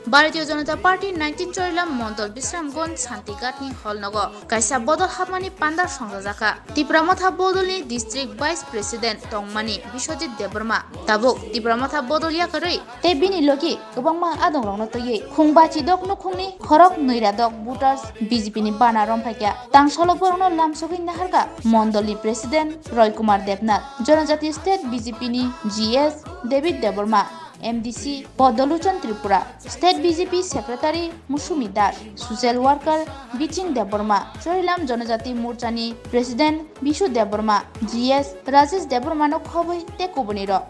Bharatiya Janata Party 19 Chorilam Mondol Bisramgond Santigatni Holnogo Kaisa Bodol Hamani Pandar Songjaka Tipramotha Bodolni District Vice President Tongmani Bishojit Debarma Tabuk Tipramotha Bodol Yakarui Te Bini Logi Gobangma Adong Rongno Toye Khungbachi Dok no Khungni Khorok Noiradok Voters BJP ni Bana Romphaikya Tangsolo Borno Lamsogi Naharga Mondoli President Roy Kumar Debnath Janajati State BJP ni GS David Debarma MDC Podoluchan Tripura State BJP Secretary Musumi Das Social Worker Biching Deborma Chorilam Janajati Morchani President Bishu Deborma GS Rajesh Deborma no khoboi te kubuniro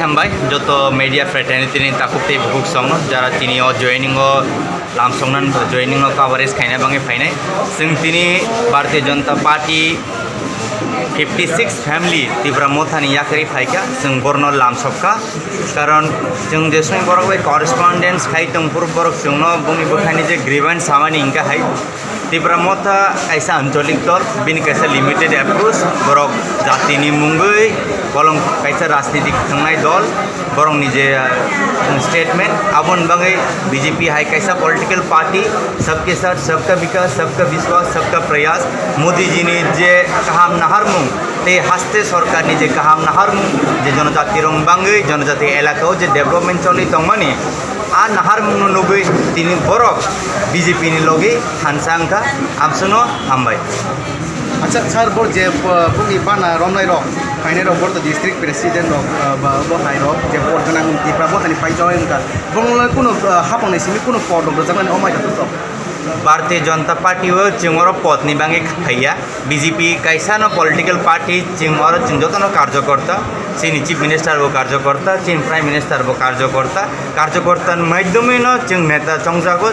Hambai joto media fraternity ni takupte book song jara tini o joining o lamsongnan joining o coverage khaina bangi phainai sing tini Bharatiya Janata Party 56 family Tibramothani yakari phaika sing borno lamsokka karon jeng jesoi borok bai correspondence khai tongpur borok sungno bumi bokhani je grievance samani inka hai Tipramotha kaisa ancholik dol bini kaisa limited approach borok jatini mungui bolong kaisa rajnitik thangnai dol borong nije statement abon bangai BJP hai kaisa political party सबके साथ सबका विकास सबका विश्वास सबका प्रयास मोदी जी ने जे kaham naharmung te haste सरकार ni je kaham naharmung je जनजाति rong bangai जनजाति elakao je development choli tongmani a naharmung no nugui tini borok BJP ni logi hansangka amsuno hambai আচ্ছা স্যার বল যে বুকি বানা রমনাই রক ফাইনাল রক বর্ত ডিস্ট্রিক্ট প্রেসিডেন্ট রক বহাই রক যে বর্তনা দিপ্রা বহানি পাই জয়েন কার বংলা কোনো হাপনে সিমি কোনো পদ দং জামানে অমাই দাতো Bharatiya Janata Party wo chingoro potni bangi khaiya BJP kaisa no political party chingoro chingjoto no karjokorta chini chief minister bo karjokorta chin prime minister bo karjokorta মাধ্যমে no ching neta chongjago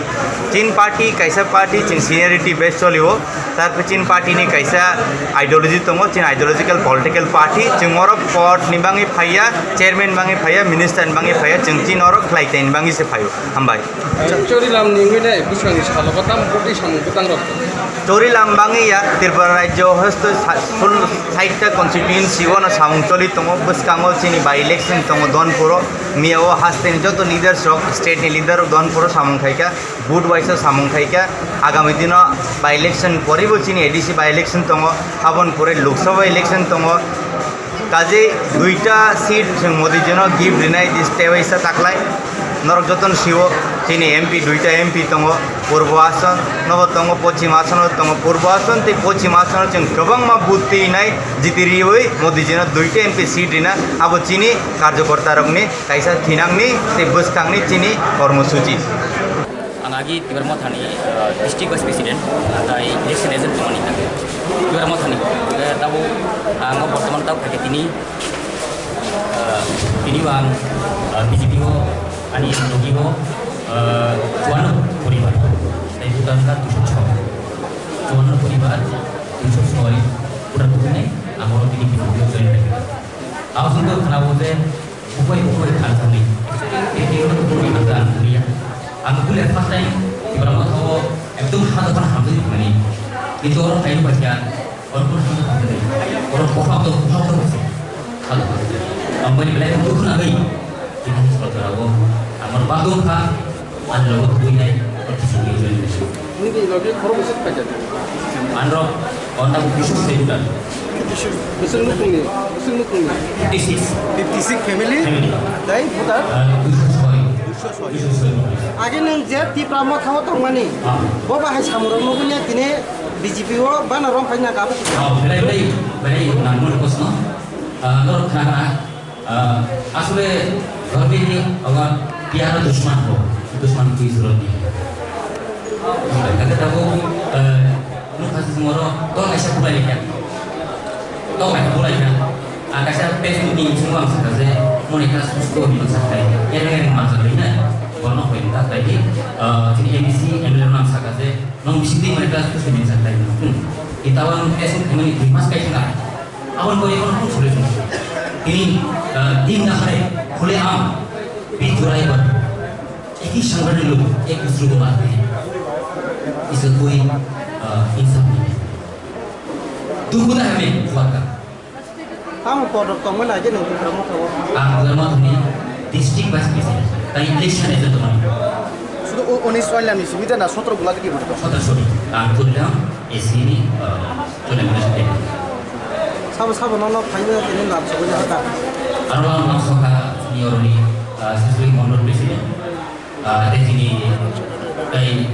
chin party kaisa party chin seniority based cholibo tarpor chin party ni kaisa ideology tongo chin ideological political party chingoro pot ni bangi phaiya chairman bangi phaiya minister bangi phaiya ching chin oro khlaitain bangi se phayo hambai Chorilam ningwine buswani salokotam poti samukutang rok Chorilam bangi ya Tripura Rajyo hosto full saita constituency wo na samungcholi tongo buskango chini by election tongo donpuro miao hasten joto leaders rok state ni leader donpuro samungkhaika vote wise samungkhaika agami dino by election poribo chini ADC by election tongo abon pore Lok Sabha election tongo kaje duita seat modi jino give rinai dis tewaisa taklai Norok joton siwo chini MP duita MP tongo purbo ason nobo tongo pochim ason tongo purbo ason te pochim ason cheng gobang ma butti nai jitiri oi modi jino duita MP seat rina abo chini karjokorta rokni kaisa thinangni te buskangni chini kormosuchi Anagi Tibramothani district vice president tai election agent tomani থাকে Tibramothani tabu ang বর্তমান tabu kake tini bang BJP ho ani logi ho cuano poribar tai bukan ka 206 cuano poribar 206 udah tukune amoro tini video join lagi awas untuk kena bote upoi khansang ni ini udah puri mantan dunia aku lihat pas tadi Tibramothha ho ekdom hadapan hamdi mani itu orang kain bagian orang pun hamdi orang pohon tuh kalau ambani belai untuk nagai ini seperti apa amar badung ka anda lo punya partisipasi jadi ini lagi korup besar kaca andro kontak bisu sejudan besar nukungnya 56 family তাই voter আগে নং যে টিপ্রামথা তংমানি ববা high সামুরং নগুnya tine BJP wo bana rom phaina gabu belai namun kosno lor khana asle gharbe ni agar biara dushman ki जरूरत नहीं है semua to kaisa pulai kan to mai pulai kan kaisa Facebook ni semua sahaja mereka susko di sahaja yang maksud ini warna perintah tadi jadi MBC MLM sahaja non bisiti mereka susko di sahaja kita orang Facebook ini mas kaisa nggak awan boleh pun sulit ini दिन नखरे खुलेआम बीच जुराई पर एक ही संगठन लोग एक दूसरे को मारते हैं इसका कोई इंसाफ नहीं है दुख होता है हमें इस बात का Kamu produk kamu aja nih kamu tahu. Agama ini district vice president tapi election itu teman Sudah 19 soalnya nih, semida na 17 bulan lagi berapa? sorry aku bilang ini sudah mulai Sama-sama nolak kayaknya ini nggak bisa punya kata. Arwah Maksoka senior ini sesuai honor presiden dari sini dari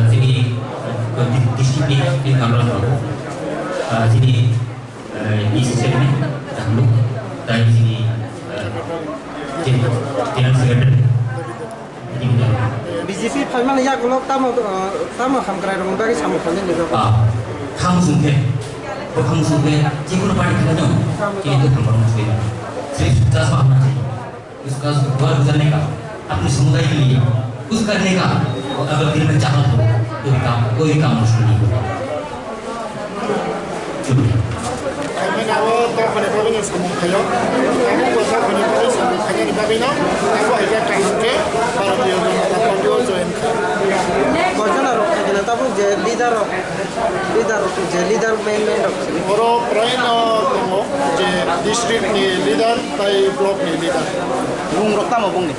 sini disiplin di kamar sini di sistem dahulu dari sini jangan sekedar BJP 파이만 야 그거 따마 함그라이로 뭔가기 사무 건진 거죠. kamu sungguh kamu sungguh jika parti kita itu kamar musuh सिर्फ 10 मामला है उसका द्वार गुजरने का अपने समुदाय के लिए कुछ करने का अगर दिल में चाहत हो तो कोई काम मुश्किल नहीं होगा kami nawo to kone babina samung kayo kami kota kone babina samung kayo ni babina aku aja kahke para dia taponjo join Kojana rok kena tapu je leader main rok. oro prain tongo je district ni leader tai block ni leader Bung rok tama bung nih.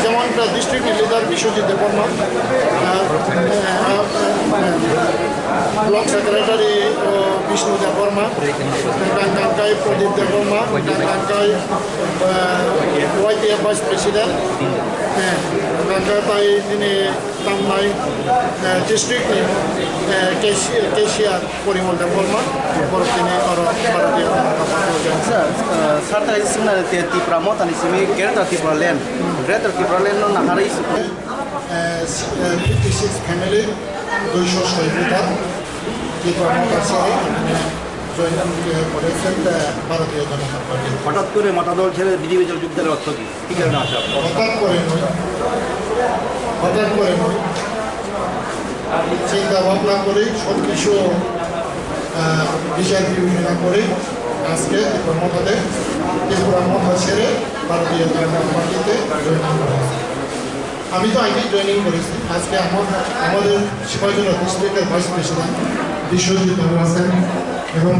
যেমন district leader Biswajit Debbarma block secretary Bishnu Debbarma ডাঙ্কাই প্রদীপ দেববর্মা ডাঙ্কাই YTF vice president ডাঙ্কাই তাই তিনি তামনাই district cashier Parimal Debbarma বড় তিনি Bharatiya Janata party Sarta itu sebenarnya tiap pramot tadi sini kereta tiap Tipralen no nahari itu. 56 family 200 litre যে কর্মকাশী জয়েন করেছেন ভারতীয় জনতা পার্টি হঠাৎ করে মতাদল ছেড়ে বিজেপি যোগ দেওয়ার অর্থ কি কারণে আসা? হঠাৎ করে নয় চিন্তা ভাবনা করে সব কিছু বিচার বিবেচনা করে আজকে কর্মপদে ত্রিপুরা মতা ছেড়ে ভারতীয় জনতা পার্টিতে জয়েন করেছে আমি তো আগে জয়েনিং করেছি আজকে আমাদের সিপাহীজলা ডিস্ট্রিক্টের ভাইস প্রেসিডেন্ট বিশ্বজিৎ বাবু আছেন এবং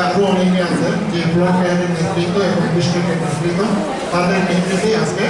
আরও অনেকে আছেন যে ব্লক নেতৃত্ব এবং ডিস্ট্রিক্টের নেতৃত্ব তাদের নেতৃত্বে আজকে